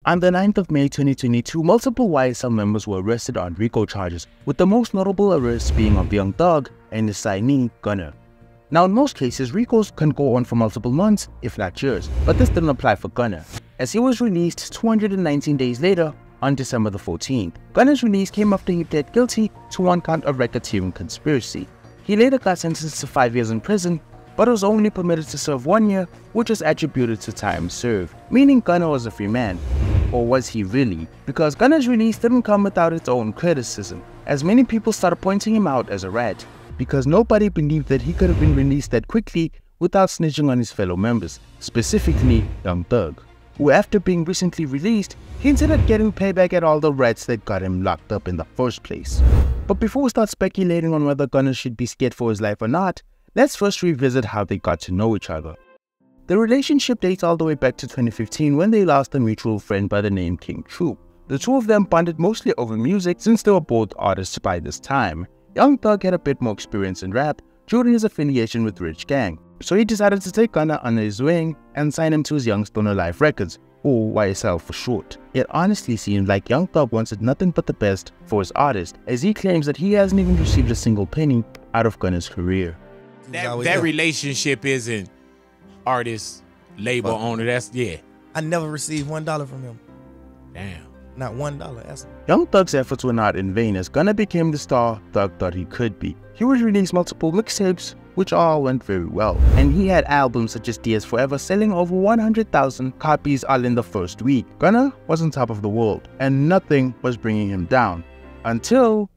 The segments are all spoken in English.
On the 9th of May 2022, multiple YSL members were arrested on RICO charges, with the most notable arrests being of Young Thug and his signee, Gunna. Now in most cases, RICOs can go on for multiple months, if not years, but this didn't apply for Gunna, as he was released 219 days later on December the 14th. Gunna's release came after he pled guilty to one count of racketeering conspiracy. He later got sentenced to 5 years in prison, but was only permitted to serve 1 year, which was attributed to time served, meaning Gunna was a free man. Or was he really? Because Gunna's release didn't come without its own criticism, as many people started pointing him out as a rat, because nobody believed that he could have been released that quickly without snitching on his fellow members, specifically Young Thug, who after being recently released, hinted at getting payback at all the rats that got him locked up in the first place. But before we start speculating on whether Gunna should be scared for his life or not, let's first revisit how they got to know each other. The relationship dates all the way back to 2015 when they lost a mutual friend by the name King Troop. The two of them bonded mostly over music since they were both artists by this time. Young Thug had a bit more experience in rap due to his affiliation with Rich Gang, so he decided to take Gunna under his wing and sign him to his Young Stoner Life Records, or YSL for short. It honestly seemed like Young Thug wanted nothing but the best for his artist, as he claims that he hasn't even received a single penny out of Gunna's career. That relationship isn't artist, label owner, that's, yeah. I never received $1 from him. Damn. Not $1. That's... Young Thug's efforts were not in vain, as Gunna became the star Thug thought he could be. He would release multiple mixtapes, which all went very well, and he had albums such as DS Forever selling over 100,000 copies all in the first week. Gunna was on top of the world, and nothing was bringing him down, until...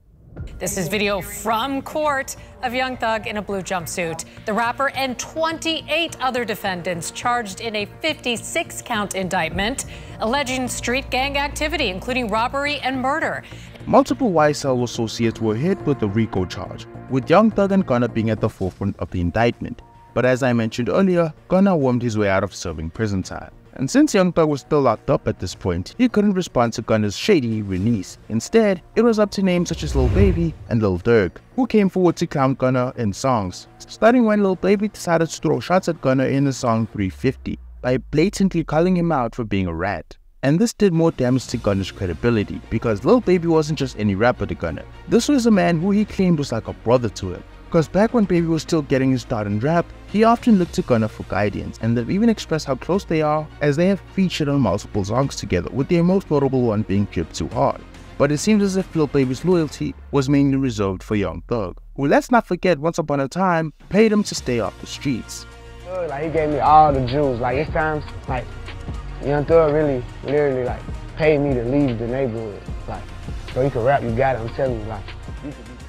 This is video from court of Young Thug in a blue jumpsuit. The rapper and 28 other defendants charged in a 56-count indictment alleging street gang activity, including robbery and murder. Multiple YSL associates were hit with the RICO charge, with Young Thug and Gunna being at the forefront of the indictment. But as I mentioned earlier, Gunna wormed his way out of serving prison time. And since Young Thug was still locked up at this point, he couldn't respond to Gunna's shady release. Instead, it was up to names such as Lil Baby and Lil Durk, who came forward to clown Gunna in songs, starting when Lil Baby decided to throw shots at Gunna in the song 350, by blatantly calling him out for being a rat. And this did more damage to Gunna's credibility, because Lil Baby wasn't just any rapper to Gunna. This was a man who he claimed was like a brother to him. Because back when Baby was still getting his start in rap, he often looked to Gunna for guidance, and they've even expressed how close they are, as they have featured on multiple songs together, with their most notable one being Trip Too Hard. But it seems as if Lil Baby's loyalty was mainly reserved for Young Thug, who, let's not forget, once upon a time paid him to stay off the streets. Like, he gave me all the jewels. Like, it's times, like, Young Thug really, literally, like, paid me to leave the neighborhood. Like, bro, you can rap, you got it, I'm telling you, like.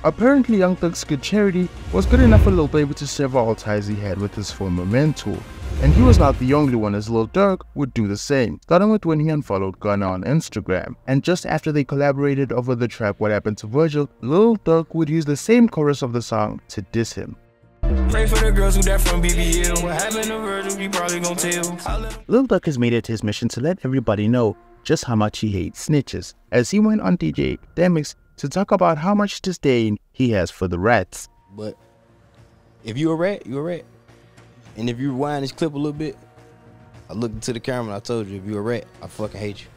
Apparently, Young Thug's good charity was good enough for Lil Baby to sever all ties he had with his former mentor. And he was not the only one, as Lil Durk would do the same, starting with when he unfollowed Gunna on Instagram. And just after they collaborated over the track What Happened to Virgil, Lil Durk would use the same chorus of the song to diss him. Pray for the girls who that from BBL. What happened to Virgil, we probably gon' tell. Lil Durk has made it his mission to let everybody know just how much he hates snitches, as he went on DJ Academics to talk about how much disdain he has for the rats. But if you a rat, you a rat. And if you rewind this clip a little bit, I looked into the camera and I told you, if you a rat, I fucking hate you.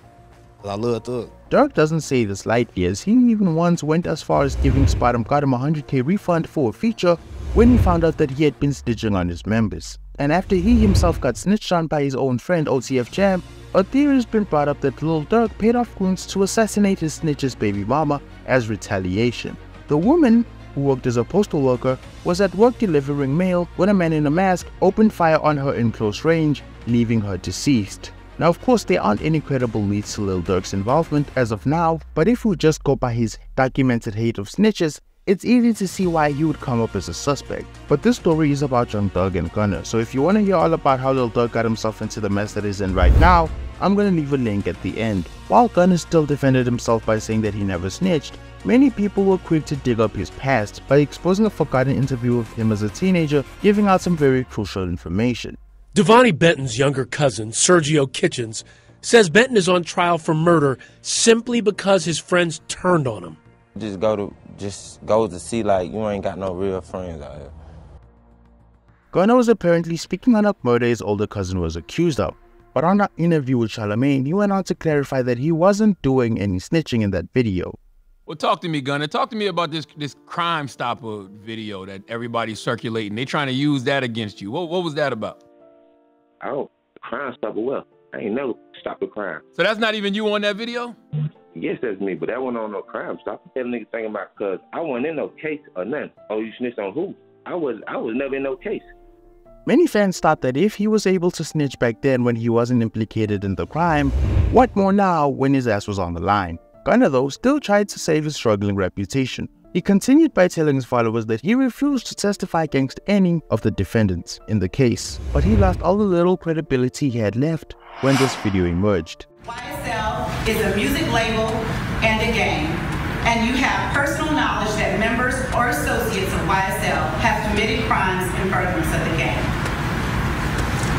Cause I love Thug. Durk doesn't say this lightly, as he even once went as far as giving Spottum got him a $100K refund for a feature when he found out that he had been snitching on his members. And after he himself got snitched on by his own friend OTF Jam, a theory has been brought up that Lil Durk paid off goons to assassinate his snitch's baby mama as retaliation. The woman, who worked as a postal worker, was at work delivering mail when a man in a mask opened fire on her in close range, leaving her deceased. Now, of course, there aren't any credible leads to Lil Durk's involvement as of now, but if we just go by his documented hate of snitches, it's easy to see why he would come up as a suspect. But this story is about Young Thug and Gunna, so if you want to hear all about how Lil Durk got himself into the mess that he's in right now, I'm gonna leave a link at the end. While Gunna still defended himself by saying that he never snitched, many people were quick to dig up his past by exposing a forgotten interview of him as a teenager, giving out some very crucial information. Devontae Benton's younger cousin, Sergio Kitchens, says Benton is on trial for murder simply because his friends turned on him. Just go to see, like, you ain't got no real friends out here. Gunna was apparently speaking on a murder his older cousin was accused of, But on an interview with Charlamagne, he went on to clarify that he wasn't doing any snitching in that video. Well, talk to me, Gunna. Talk to me about this Crime Stopper video that everybody's circulating. They trying to use that against you. What was that about? Oh, Crime Stopper, well, I ain't never stopped a crime. So that's not even you on that video? Yes, that's me, but that wasn't on no Crime Stopper. That nigga thinking about, cause I wasn't in no case or nothing. Oh, you snitched on who? I was never in no case. Many fans thought that if he was able to snitch back then when he wasn't implicated in the crime, what more now when his ass was on the line? Gunna, though, still tried to save his struggling reputation. He continued by telling his followers that he refused to testify against any of the defendants in the case, but he lost all the little credibility he had left when this video emerged. YSL is a music label and a gang, and you have personal knowledge that members or associates of YSL have committed crimes in furtherance of the gang.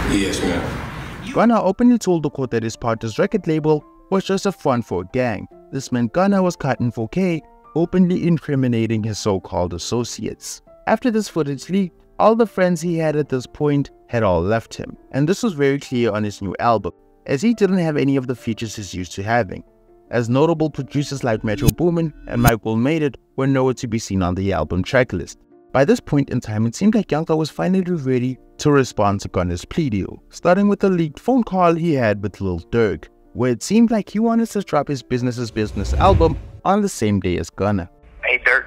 Yes, ma'am. Gunna openly told the court that his partner's record label was just a front for a gang. This meant Gunna was caught in 4K, openly incriminating his so-called associates. After this footage leaked, all the friends he had at this point had all left him, and this was very clear on his new album, as he didn't have any of the features he's used to having, as notable producers like Metro Boomin and Mike Will Made It were nowhere to be seen on the album tracklist. By this point in time, it seemed like Young Thug was finally ready to respond to Gunna's plea deal, starting with the leaked phone call he had with Lil Durk, where it seemed like he wanted to drop his Business is Business album on the same day as Gunna. Hey Durk,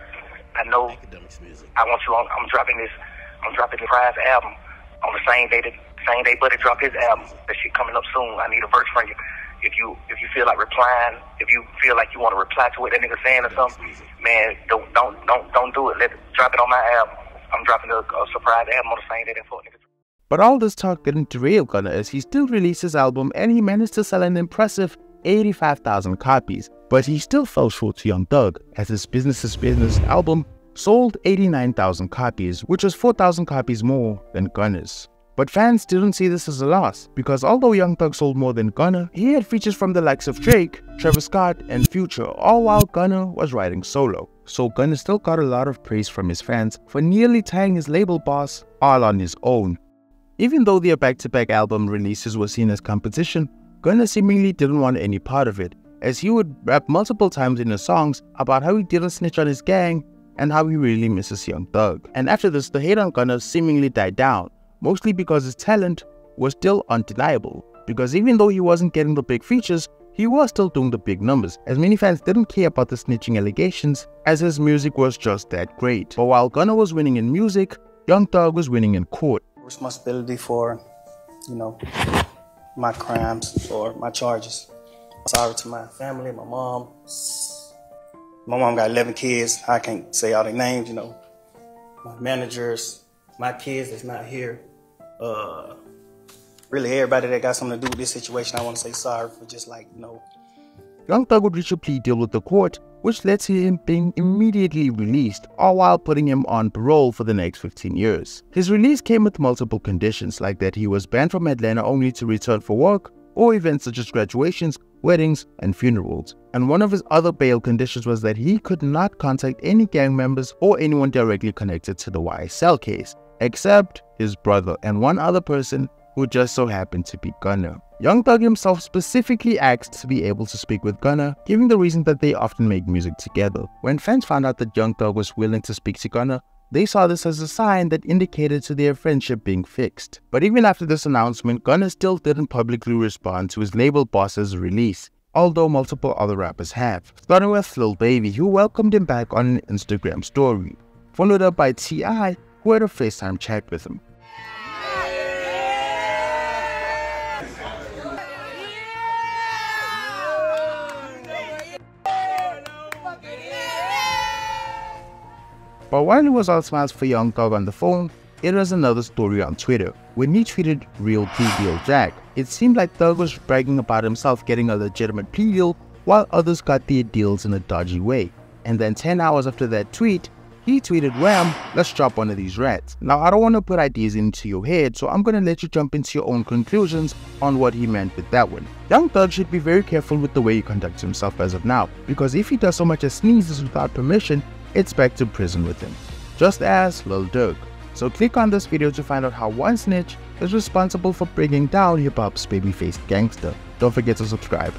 I know I want you on. I'm dropping the Prize album on the same day Buddy dropped his album. That shit coming up soon. I need a verse from you. If you feel like replying, if you feel like you want to reply to what that nigga saying or something, man, don't do it. Drop it on my album. I'm dropping a surprise album on the same day that fuck niggas. But all this talk didn't derail Gunna, as he still released his album and he managed to sell an impressive 85,000 copies. But he still fell short to Young Thug, as his Business is Business album sold 89,000 copies, which was 4,000 copies more than Gunna's. But fans didn't see this as a loss, because although Young Thug sold more than Gunna, he had features from the likes of Drake, Travis Scott, and Future, all while Gunna was writing solo. So Gunna still got a lot of praise from his fans for nearly tying his label boss all on his own. Even though their back-to-back album releases were seen as competition, Gunna seemingly didn't want any part of it, as he would rap multiple times in his songs about how he didn't snitch on his gang and how he really misses Young Thug. And after this, the hate on Gunna seemingly died down, mostly because his talent was still undeniable, because even though he wasn't getting the big features, he was still doing the big numbers, as many fans didn't care about the snitching allegations, as his music was just that great. But while Gunna was winning in music, Young Thug was winning in court. Responsibility for, my crimes or my charges. Sorry to my family, my mom. My mom got 11 kids. I can't say all their names, my managers, my kids that's not here. Really everybody that got something to do with this situation, I want to say sorry for just Young Thug would reach a plea deal with the court, which led to him being immediately released, all while putting him on parole for the next 15 years. His release came with multiple conditions, like that he was banned from Atlanta only to return for work, or events such as graduations, weddings, and funerals. And one of his other bail conditions was that he could not contact any gang members or anyone directly connected to the YSL case, except his brother and one other person who just so happened to be Gunna. Young Thug himself specifically asked to be able to speak with Gunna, giving the reason that they often make music together. When fans found out that Young Thug was willing to speak to Gunna, they saw this as a sign that indicated to their friendship being fixed. But even after this announcement, Gunna still didn't publicly respond to his label boss's release, although multiple other rappers have, starting with Lil Baby, who welcomed him back on an Instagram story, followed up by T.I., who had a FaceTime chat with him. But while it was all smiles for Young Thug on the phone, it was another story on Twitter. When he tweeted "Real plea deal Jack," it seemed like Thug was bragging about himself getting a legitimate plea deal while others got their deals in a dodgy way. And then 10 hours after that tweet, he tweeted, "Wham, let's drop one of these rats." Now, I don't want to put ideas into your head, so I'm going to let you jump into your own conclusions on what he meant with that one. Young Thug should be very careful with the way he conducts himself as of now, because if he does so much as sneezes without permission, it's back to prison with him, just as Lil Durk. So click on this video to find out how one snitch is responsible for bringing down hip-hop's babyface gangster. Don't forget to subscribe.